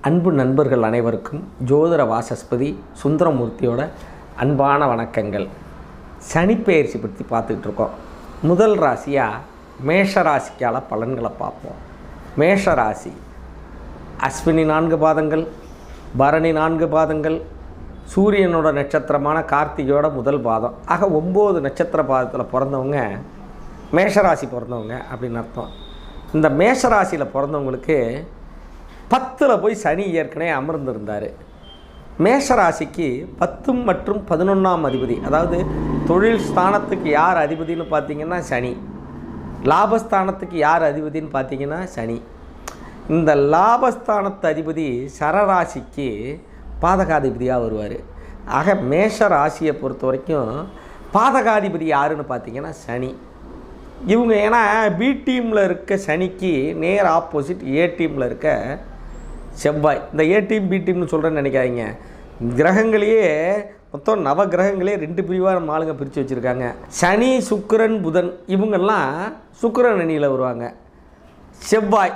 அன்பு நண்பர்கள் அனைவருக்கும் ஜோதிட வாசஸ்பதி சுந்தரமூர்த்தியோட அன்பான வணக்கங்கள். சனிப்பெயர்ச்சி பற்றி பார்த்துக்கிட்டு இருக்கோம். முதல் ராசியாக மேஷ ராசிக்கால பலன்களை பார்ப்போம். மேஷ ராசி அஸ்வினி 4 பாதங்கள், பரணி 4 பாதங்கள், சூரியனோட நட்சத்திரமான கார்த்திகையோட முதல் பாதம். ஆக 9 நட்சத்திர பாதத்தில் பிறந்தவங்க மேஷராசி பிறந்தவங்க அப்படின்னு அர்த்தம். இந்த மேஷராசியில் பிறந்தவங்களுக்கு 10ல் போய் சனி ஏற்கனவே அமர்ந்திருந்தார். மேஷராசிக்கு 10 மற்றும் 11ஆம் அதிபதி, அதாவது தொழில் ஸ்தானத்துக்கு யார் அதிபதினு பார்த்திங்கன்னா சனி, லாபஸ்தானத்துக்கு யார் அதிபதினு பார்த்திங்கன்னா சனி. இந்த லாபஸ்தானத்து அதிபதி சரராசிக்கு பாதகாதிபதியாக வருவார். ஆக மேஷ ராசியை பொறுத்த வரைக்கும் பாதகாதிபதி யாருன்னு பார்த்திங்கன்னா சனி. இவங்க ஏன்னா பி டீமில் இருக்க சனிக்கு நேர் ஆப்போசிட் ஏ டீமில் இருக்க செவ்வாய். இந்த ஏ டீம் பி டீம்னு சொல்கிறேன்னு நினைக்காதீங்க. கிரகங்களையே மொத்தம் நவ கிரகங்களே 2 பிரிவாக நம்ம ஆளுங்க பிரித்து வச்சுருக்காங்க. சனி, சுக்கிரன், புதன் இவங்கெல்லாம் சுக்கிரன் அணியில் வருவாங்க. செவ்வாய்,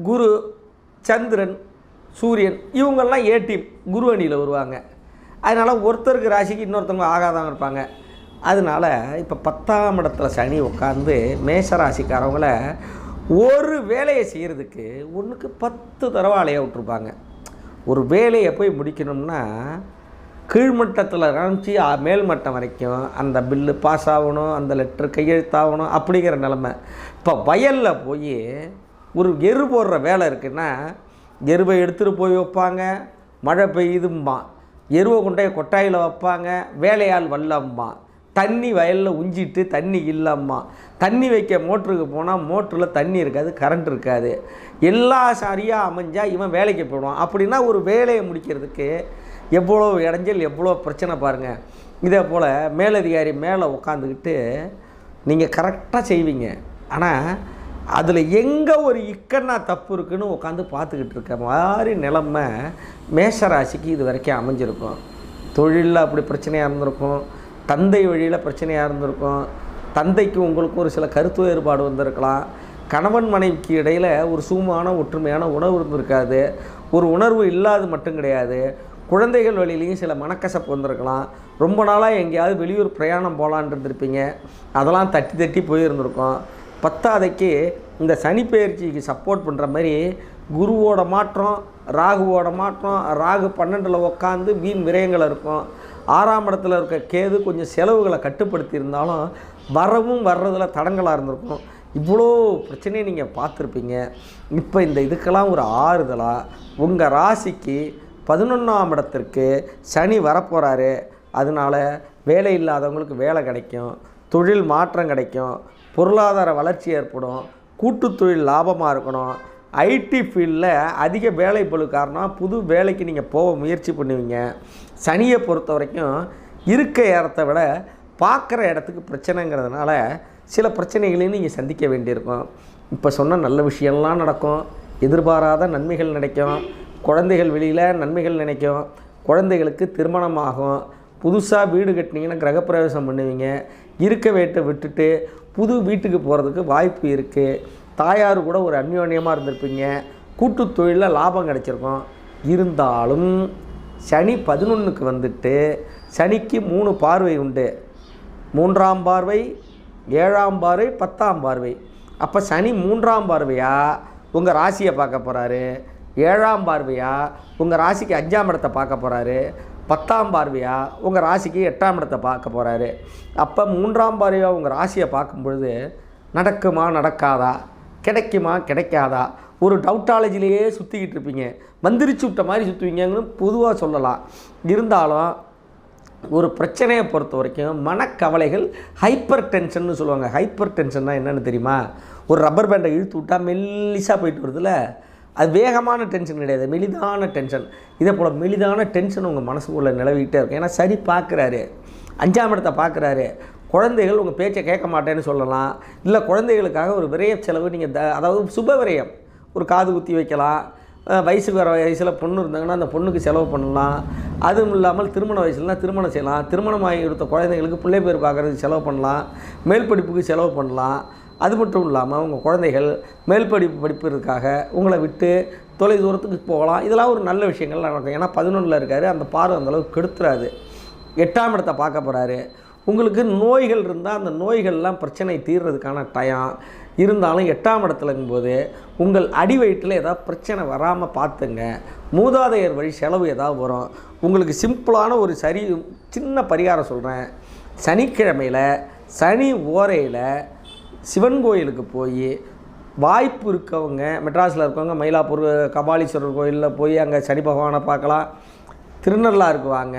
குரு, சந்திரன், சூரியன் இவங்கெல்லாம் ஏ டீம் குரு அணியில் வருவாங்க. அதனால் ஒருத்தருக்கு ராசிக்கு இன்னொருத்தவங்க ஆகாதவங்க இருப்பாங்க. அதனால் இப்போ 10ஆம் இடத்துல சனி உட்காந்து மேஷராசிக்காரவங்கள ஒரு வேலையை செய்கிறதுக்கு ஒன்றுக்கு 10 தடவை அலைய விட்டுருப்பாங்க. ஒரு வேலையை போய் முடிக்கணும்னா கீழ்மட்டத்தில் ஆரம்பித்து மேல்மட்டம் வரைக்கும் அந்த பில்லு பாஸ் ஆகணும், அந்த லெட்ரு கையெழுத்தாகணும் அப்படிங்கிற நிலமை. இப்போ வயலில் போய் ஒரு எரு போடுற வேலை இருக்குன்னா எருவை எடுத்துகிட்டு போய் வைப்பாங்க, மழை பெய்யுதும்மா, எருவை கொண்டே கொட்டாயில் வைப்பாங்க, வேலையால் வல்லம்மா, தண்ணி வயலில் உஞ்சிட்டு தண்ணி இல்லைம்மா, தண்ணி வைக்க மோட்டருக்கு போனால் மோட்டரில் தண்ணி இருக்காது, கரண்ட் இருக்காது, எல்லாம் சரியாக அமைஞ்சால் இவன் வேலைக்கு போயிடுவான். அப்படின்னா ஒரு வேலையை முடிக்கிறதுக்கு எவ்வளோ இடைஞ்சல், எவ்வளோ பிரச்சனை பாருங்கள். இதே போல் மேலதிகாரி மேலே உட்காந்துக்கிட்டு நீங்கள் கரெக்டாக செய்வீங்க, ஆனால் அதில் எங்கே ஒரு இக்கன்னா தப்பு இருக்குதுன்னு உட்காந்து பார்த்துக்கிட்டு இருக்க மாதிரி நிலைமை மேஷராசிக்கு இது வரைக்கும் அமைஞ்சிருக்கும். தொழிலில் அப்படி பிரச்சனையாக இருந்திருக்கும், தந்தை வழியில் பிரச்சனையாக இருந்திருக்கும், தந்தைக்கு உங்களுக்கும் ஒரு சில கருத்து வேறுபாடு வந்திருக்கலாம், கணவன் மனைவிக்கு இடையில் ஒரு சுகமான ஒற்றுமையான உணர்வு இருந்திருக்காது, ஒரு உணர்வு இல்லாது மட்டும் கிடையாது, குழந்தைகள் வழியிலையும் சில மனக்கசப்பு வந்திருக்கலாம், ரொம்ப நாளாக எங்கேயாவது வெளியூர் பிரயாணம் போகலான் இருந்திருப்பீங்க, அதெல்லாம் தட்டி தட்டி போயிருந்திருக்கும். 10ஆவதுக்கு இந்த சனி பெயர்ச்சிக்கு சப்போர்ட் பண்ணுற மாதிரி குருவோட மாற்றம், ராகுவோட மாற்றம், ராகு 12ல் உட்காந்து வீண் விரயங்கள் இருக்கும். 6ஆம் இடத்துல இருக்க கேது கொஞ்சம் செலவுகளை கட்டுப்படுத்தி இருந்தாலும் வரவும் வர்றதில் தடங்களாக இருந்திருக்கும். இவ்வளோ பிரச்சனையை நீங்கள் பார்த்துருப்பீங்க. இப்போ இந்த இதுக்கெல்லாம் ஒரு ஆறுதலாக உங்கள் ராசிக்கு 11ஆம் இடத்திற்கு சனி வரப்போகிறாரு. அதனால் வேலை இல்லாதவங்களுக்கு வேலை கிடைக்கும், தொழில் மாற்றம் கிடைக்கும், பொருளாதார வளர்ச்சி ஏற்படும், கூட்டு தொழில் லாபமாக இருக்கணும், ஐடி ஃபீல்டில் அதிக வேலை பளு காரணம் புது வேலைக்கு நீங்கள் போக முயற்சி பண்ணுவீங்க. சனியை பொறுத்த வரைக்கும் இருக்க இடத்த விட பார்க்குற இடத்துக்கு பிரச்சனைங்கிறதுனால சில பிரச்சனைகளையும் நீங்கள் சந்திக்க வேண்டியிருக்கும். இப்போ சொன்ன நல்ல விஷயம்லாம் நடக்கும், எதிர்பாராத நன்மைகள் கிடைக்கும், குழந்தைகள் வெளியில் நன்மைகள் நினைக்கும், குழந்தைகளுக்கு திருமணமாகும், புதுசாக வீடு கட்டினீங்கன்னா கிரகப்பிரவேசம் பண்ணுவீங்க, இருக்க வீட்டை விட்டுட்டு புது வீட்டுக்கு போகிறதுக்கு வாய்ப்பு இருக்குது, தாயார் கூட ஒரு அந்யோன்யமாக இருந்திருப்பீங்க, கூட்டு தொழிலில் லாபம் கிடச்சிருக்கும். இருந்தாலும் சனி 11க்கு வந்துட்டு சனிக்கு 3 பார்வை உண்டு. 3ஆம் பார்வை, 7ஆம் பார்வை, 10ஆம் பார்வை. அப்போ சனி 3ஆம் பார்வையாக உங்கள் ராசியை பார்க்க போகிறாரு, 7ஆம் பார்வையாக உங்கள் ராசிக்கு 5ஆம் இடத்தை பார்க்க போகிறாரு, 10ஆம் பார்வையாக உங்கள் ராசிக்கு 8ஆம் இடத்தை பார்க்க போகிறாரு. அப்போ 3ஆம் பார்வையாக உங்கள் ராசியை பார்க்கும் பொழுது நடக்குமா நடக்காதா, கிடைக்குமா கிடைக்காதா, ஒரு டவுட்டாலஜிலேயே சுற்றிக்கிட்டு இருப்பீங்க, மந்திரிச்சு விட்ட மாதிரி சுற்றுவீங்கன்னு பொதுவாக சொல்லலாம். இருந்தாலும் ஒரு பிரச்சனையை பொறுத்த வரைக்கும் மனக்கவலைகள், ஹைப்பர் டென்ஷன்னு சொல்லுவாங்க. ஹைப்பர் டென்ஷன்னா என்னென்னு தெரியுமா? ஒரு ரப்பர் பேண்டை இழுத்து விட்டால் மெல்லிசாக போயிட்டு வருதுல்ல, அது வேகமான டென்ஷன் கிடையாது, மெலிதான டென்ஷன். இதே போல் மெலிதான டென்ஷன் உங்கள் மனசுக்குள்ளே நிலவிக்கிட்டே இருக்கும். ஏன்னா சரி பார்க்குறாரு, 5ஆம் இடத்தை பார்க்குறாரு. குழந்தைகள் உங்கள் பேச்சை கேட்க மாட்டேன்னு சொல்லலாம், இல்லை குழந்தைகளுக்காக ஒரு விரய செலவு நீங்கள் அதாவது சுப விரயம், ஒரு காது குத்தி வைக்கலாம், வயசுக்கு வர வயசில் பொண்ணு இருந்தாங்கன்னா அந்த பொண்ணுக்கு செலவு பண்ணலாம், அதுவும் இல்லாமல் திருமண வயசுலாம் திருமணம் செய்யலாம், திருமணமாகி கொடுத்த குழந்தைங்களுக்கு பிள்ளை பேர் பார்க்குறதுக்கு செலவு பண்ணலாம், மேல் படிப்புக்கு செலவு பண்ணலாம். அது மட்டும் இல்லாமல் உங்கள் குழந்தைகள் மேல் படிப்பு படிப்பதற்காக உங்களை விட்டு தொலை தூரத்துக்கு போகலாம். இதெல்லாம் ஒரு நல்ல விஷயங்கள் நடக்கும். ஏன்னா 11ல் இருக்கார், அந்த பார்வை அந்தளவுக்கு கெடுத்துறாது. 8ஆம் இடத்தை பார்க்க போகிறாரு. உங்களுக்கு நோய்கள் இருந்தால் அந்த நோய்கள்லாம் பிரச்சனை தீர்றதுக்கான டயம் இருந்தாலும் 8ஆம் இடத்துலங்கும்போது உங்கள் அடி வயிற்றில் ஏதாவது பிரச்சனை வராமல் பார்த்துங்க. மூதாதையர் வழி செலவு ஏதாவது வரும். உங்களுக்கு சிம்பிளான ஒரு சின்ன பரிகாரம் சொல்கிறேன். சனிக்கிழமையில் சனி ஓரையில் சிவன் கோயிலுக்கு போய், வாய்ப்பு இருக்கவங்க மெட்ராஸில் இருக்கவங்க மயிலாப்பூர் கபாலீஸ்வரர் கோயிலில் போய் அங்கே சனி பகவானை பார்க்கலாம். திருநள்ளாருக்கு வாங்க,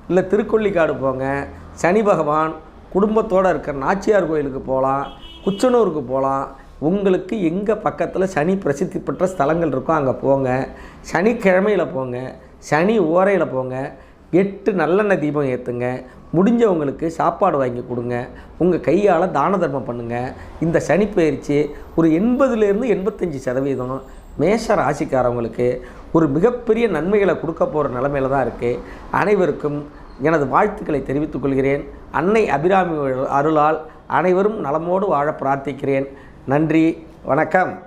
இல்லை திருக்கொள்ளிக்காடு போங்க. சனி பகவான் குடும்பத்தோடு இருக்கிற நாச்சியார் கோயிலுக்கு போகலாம், குச்சனூருக்கு போகலாம். உங்களுக்கு எங்கே பக்கத்தில் சனி பிரசித்தி பெற்ற ஸ்தலங்கள் இருக்கோ அங்கே போங்க. சனிக்கிழமையில் போங்க, சனி ஓரையில் போங்க. 8 நல்லெண்ணெய் தீபம் ஏற்றுங்க. முடிஞ்சவங்களுக்கு சாப்பாடு வாங்கி கொடுங்க. உங்கள் கையால் தான தர்மம் பண்ணுங்கள். இந்த சனி பயிற்சி ஒரு 80லேருந்து 85% மேஷ ராசிக்காரவங்களுக்கு ஒரு மிகப்பெரிய நன்மைகளை கொடுக்க போகிற நிலைமையில தான் இருக்குது. அனைவருக்கும் எனது வாழ்த்துக்களை தெரிவித்துக் கொள்கிறேன். அன்னை அபிராமி அருளால் அனைவரும் நலமோடு வாழ பிரார்த்திக்கிறேன். நன்றி, வணக்கம்.